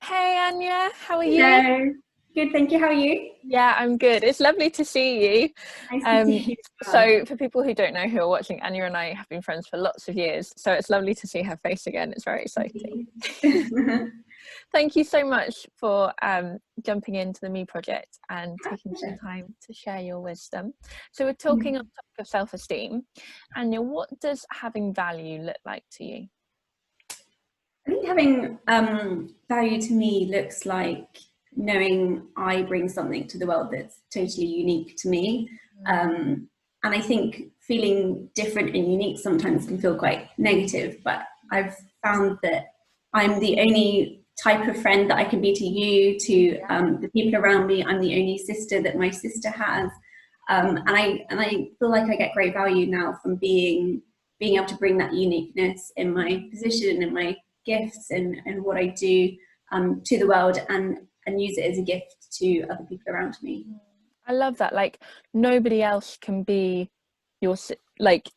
Hey Anya, how are you? Hello. Good, thank you. How are you? Yeah, I'm good. It's lovely to see you. Nice to Um, see you as well. so for people who don't know who are watching, Anya and I have been friends for lots of years. So it's lovely to see her face again. It's very exciting. Indeed. Thank you so much for jumping into the Me Project and taking some Pleasure. time to share your wisdom. So we're talking on the topic of self-esteem. Anya, what does having value look like to you? I think having value to me looks like knowing I bring something to the world that's totally unique to me. And I think feeling different and unique sometimes can feel quite negative, but I've found that I'm the only type of friend that I can be to you, to the people around me. I'm the only sister that my sister has. And I feel like I get great value now from being able to bring that uniqueness in my position and my gifts and what I do to the world and use it as a gift to other people around me. I love that. Like nobody else can be your like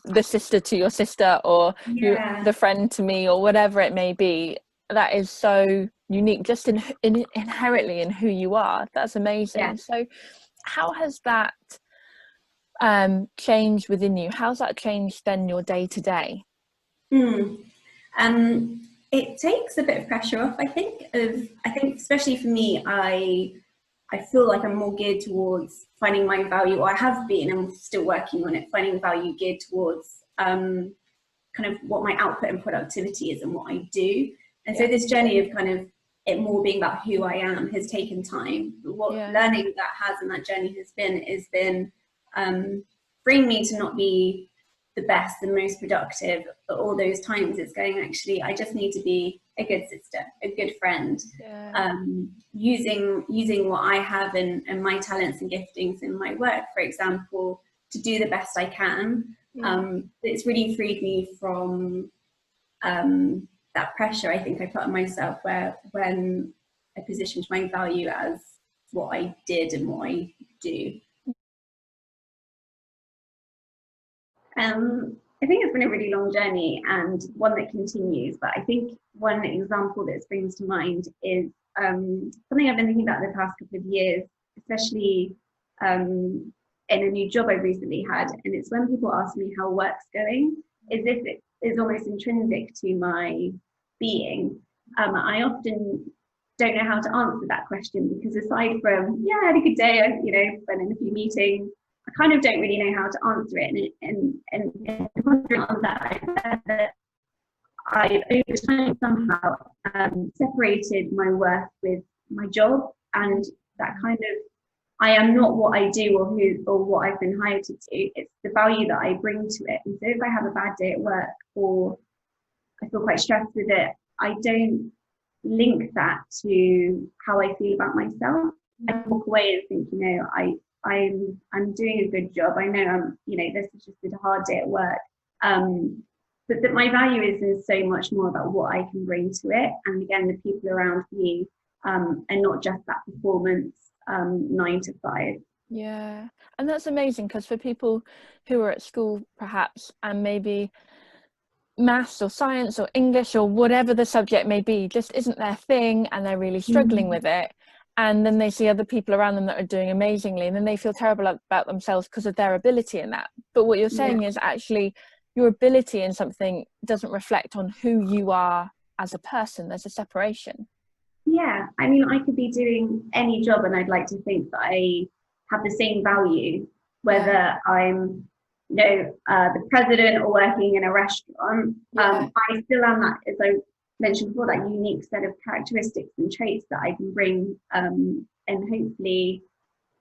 the sister to your sister or you Yeah, the friend to me or whatever it may be. That is so unique, just in inherently in who you are. That's yeah. amazing. So, how has that changed within you? How's that changed then your day to day? Mm. It takes a bit of pressure off, I think. I think especially for me, I feel like I'm more geared towards finding my value, or I have been, and I'm still working on it, finding value geared towards kind of what my output and productivity is and what I do. And so Yeah, this journey of kind of it more being about who I am has taken time. But what yeah, learning that has and that journey has been freeing me to not be the best, the most productive at all those times. It's going, actually, I just need to be a good sister, a good friend, yeah. using what I have and my talents and giftings in my work, for example, to do the best I can. Yeah. It's really freed me from that pressure I think I put on myself, where when I positioned my value as what I did and what I do. I think it's been a really long journey and one that continues, but I think one example that springs to mind is something I've been thinking about the past couple of years, especially in a new job I recently had. And it's when people ask me how work's going, as if it is almost intrinsic to my being. I often don't know how to answer that question because aside from, yeah, I had a good day, went in a few meetings, I kind of don't really know how to answer it. And wondering on that, I said that I over time somehow separated my worth with my job, and that kind of, I am not what I do or who or what I've been hired to do. It's the value that I bring to it. And so if I have a bad day at work or I feel quite stressed with it, I don't link that to how I feel about myself. I walk away and think, I'm doing a good job. I know this is just a hard day at work. But that my value is so much more about what I can bring to it. And again, the people around me, and not just that performance 9 to 5. Yeah, and that's amazing because for people who are at school perhaps and maybe maths or science or English or whatever the subject may be just isn't their thing and they're really struggling Mm. with it, and then they see other people around them that are doing amazingly and then they feel terrible about themselves because of their ability in that. But what you're Yeah. saying is actually your ability in something doesn't reflect on who you are as a person. There's a separation. Yeah, I mean, I could be doing any job, and I'd like to think that I have the same value, Yeah, whether I'm, the president or working in a restaurant. yeah, I still am that, as I mentioned before, that unique set of characteristics and traits that I can bring, and hopefully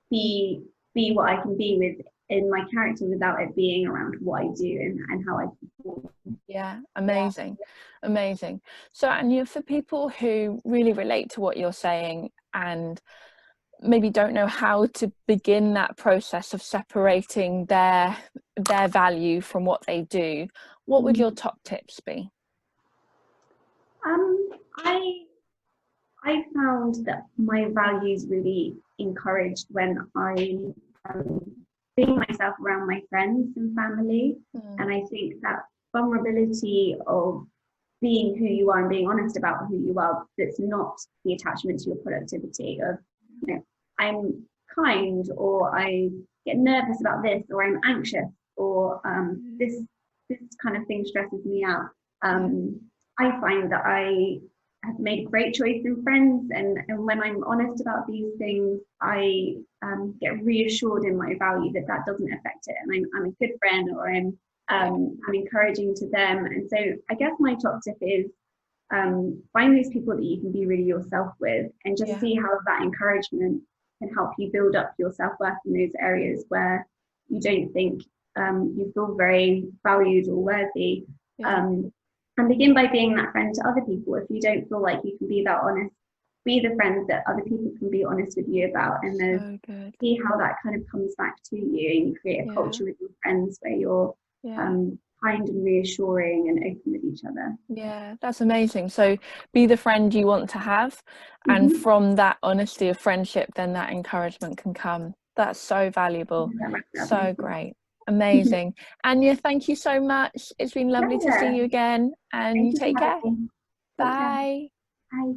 be be what I can be with in my character without it being around what I do and how I perform. yeah. Amazing, amazing. So, and you, for people who really relate to what you're saying and maybe don't know how to begin that process of separating their value from what they do, what would your top tips be? Um, I I found that my values really encouraged when I'm being myself around my friends and family. Mm, And I think that vulnerability of being who you are and being honest about who you are, that's not the attachment to your productivity of, you know, I'm kind, or I get nervous about this, or I'm anxious, or this kind of thing stresses me out. I find that I have made a great choice in friends, and when I'm honest about these things, I get reassured in my value that that doesn't affect it, and I'm a good friend, or I'm encouraging to them. And so I guess my top tip is find those people that you can be really yourself with, and just see how that encouragement can help you build up your self-worth in those areas where you don't think you feel very valued or worthy. And begin by being that friend to other people. If you don't feel like you can be that honest, be the friend that other people can be honest with you about, and then see how that kind of comes back to you, and you create a culture with your friends where you're kind and reassuring and open with each other. Yeah, that's amazing. So be the friend you want to have, and from that honesty of friendship, then that encouragement can come. That's so valuable. So great. Amazing. Anya, thank you so much. It's been lovely to see you again, and you take care. Bye. Bye.